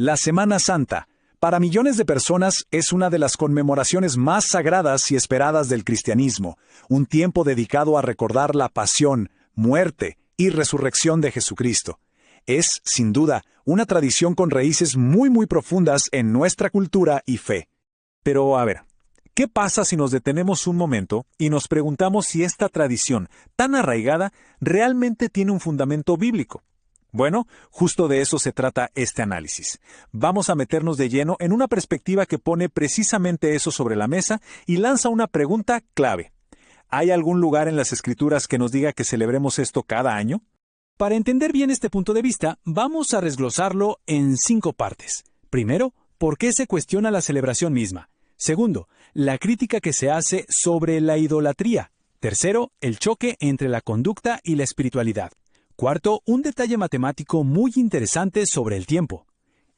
La Semana Santa, para millones de personas, es una de las conmemoraciones más sagradas y esperadas del cristianismo, un tiempo dedicado a recordar la pasión, muerte y resurrección de Jesucristo. Es, sin duda, una tradición con raíces muy profundas en nuestra cultura y fe. Pero, a ver, ¿qué pasa si nos detenemos un momento y nos preguntamos si esta tradición tan arraigada realmente tiene un fundamento bíblico? Bueno, justo de eso se trata este análisis. Vamos a meternos de lleno en una perspectiva que pone precisamente eso sobre la mesa y lanza una pregunta clave. ¿Hay algún lugar en las Escrituras que nos diga que celebremos esto cada año? Para entender bien este punto de vista, vamos a desglosarlo en 5 partes. Primero, ¿por qué se cuestiona la celebración misma? Segundo, la crítica que se hace sobre la idolatría. Tercero, el choque entre la conducta y la espiritualidad. Cuarto, un detalle matemático muy interesante sobre el tiempo.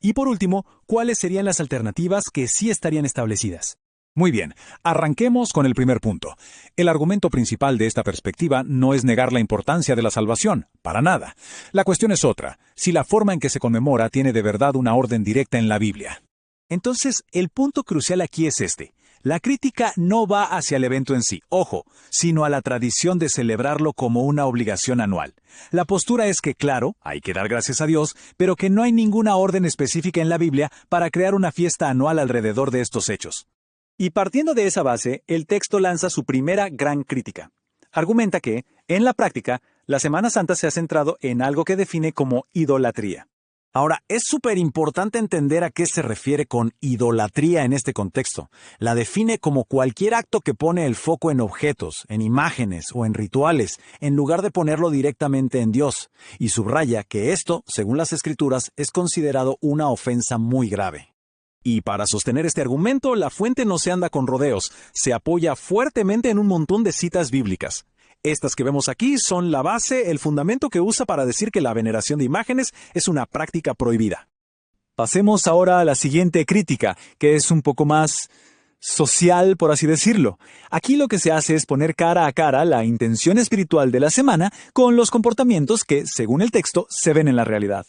Y por último, ¿cuáles serían las alternativas que sí estarían establecidas? Muy bien, arranquemos con el primer punto. El argumento principal de esta perspectiva no es negar la importancia de la salvación, para nada. La cuestión es otra, si la forma en que se conmemora tiene de verdad una orden directa en la Biblia. Entonces, el punto crucial aquí es este. La crítica no va hacia el evento en sí, ojo, sino a la tradición de celebrarlo como una obligación anual. La postura es que, claro, hay que dar gracias a Dios, pero que no hay ninguna orden específica en la Biblia para crear una fiesta anual alrededor de estos hechos. Y partiendo de esa base, el texto lanza su primera gran crítica. Argumenta que, en la práctica, la Semana Santa se ha centrado en algo que define como idolatría. Ahora, es súper importante entender a qué se refiere con idolatría en este contexto. La define como cualquier acto que pone el foco en objetos, en imágenes o en rituales, en lugar de ponerlo directamente en Dios, y subraya que esto, según las Escrituras, es considerado una ofensa muy grave. Y para sostener este argumento, la fuente no se anda con rodeos, se apoya fuertemente en un montón de citas bíblicas. Estas que vemos aquí son la base, el fundamento que usa para decir que la veneración de imágenes es una práctica prohibida. Pasemos ahora a la siguiente crítica, que es un poco más social, por así decirlo. Aquí lo que se hace es poner cara a cara la intención espiritual de la semana con los comportamientos que, según el texto, se ven en la realidad.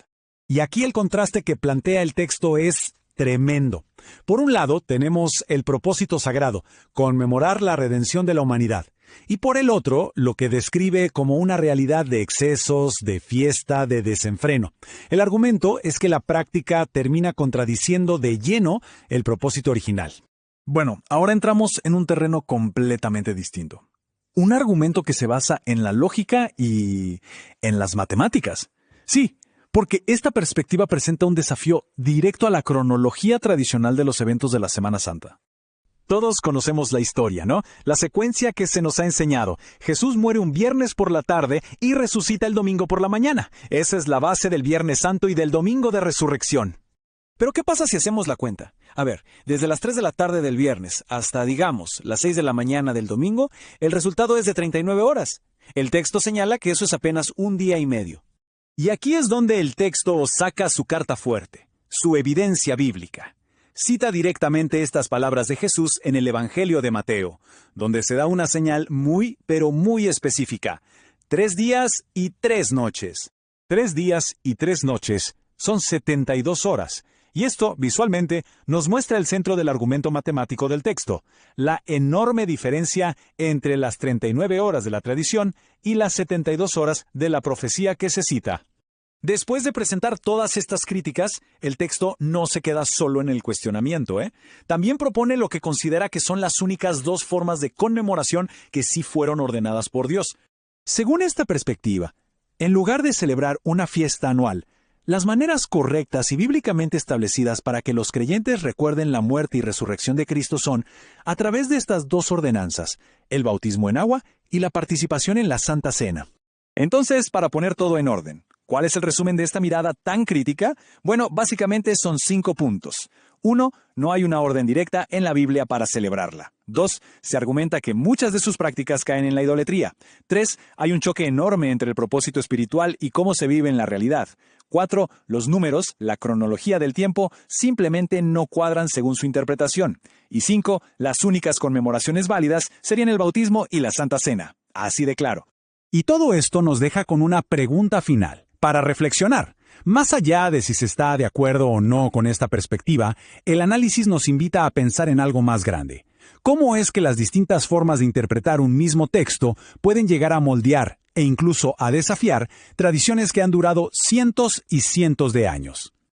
Y aquí el contraste que plantea el texto es tremendo. Por un lado, tenemos el propósito sagrado, conmemorar la redención de la humanidad. Y por el otro, lo que describe como una realidad de excesos, de fiesta, de desenfreno. El argumento es que la práctica termina contradiciendo de lleno el propósito original. Bueno, ahora entramos en un terreno completamente distinto. Un argumento que se basa en la lógica y en las matemáticas. Sí, porque esta perspectiva presenta un desafío directo a la cronología tradicional de los eventos de la Semana Santa. Todos conocemos la historia, ¿no? La secuencia que se nos ha enseñado. Jesús muere un viernes por la tarde y resucita el domingo por la mañana. Esa es la base del Viernes Santo y del Domingo de Resurrección. Pero ¿qué pasa si hacemos la cuenta? A ver, desde las 3 de la tarde del viernes hasta, digamos, las 6 de la mañana del domingo, el resultado es de 39 horas. El texto señala que eso es apenas un día y medio. Y aquí es donde el texto saca su carta fuerte, su evidencia bíblica. Cita directamente estas palabras de Jesús en el Evangelio de Mateo, donde se da una señal pero muy específica. 3 días y 3 noches. 3 días y 3 noches son 72 horas. Y esto, visualmente, nos muestra el centro del argumento matemático del texto, la enorme diferencia entre las 39 horas de la tradición y las 72 horas de la profecía que se cita. Después de presentar todas estas críticas, el texto no se queda solo en el cuestionamiento, También propone lo que considera que son las únicas 2 formas de conmemoración que sí fueron ordenadas por Dios. Según esta perspectiva, en lugar de celebrar una fiesta anual, las maneras correctas y bíblicamente establecidas para que los creyentes recuerden la muerte y resurrección de Cristo son a través de estas 2 ordenanzas, el bautismo en agua y la participación en la Santa Cena. Entonces, para poner todo en orden, ¿cuál es el resumen de esta mirada tan crítica? Bueno, básicamente son 5 puntos. 1. No hay una orden directa en la Biblia para celebrarla. 2. Se argumenta que muchas de sus prácticas caen en la idolatría. 3. Hay un choque enorme entre el propósito espiritual y cómo se vive en la realidad. 4. Los números, la cronología del tiempo, simplemente no cuadran según su interpretación. Y 5. Las únicas conmemoraciones válidas serían el bautismo y la Santa Cena. Así de claro. Y todo esto nos deja con una pregunta final, para reflexionar. Más allá de si se está de acuerdo o no con esta perspectiva, el análisis nos invita a pensar en algo más grande. ¿Cómo es que las distintas formas de interpretar un mismo texto pueden llegar a moldear e incluso a desafiar tradiciones que han durado cientos y cientos de años?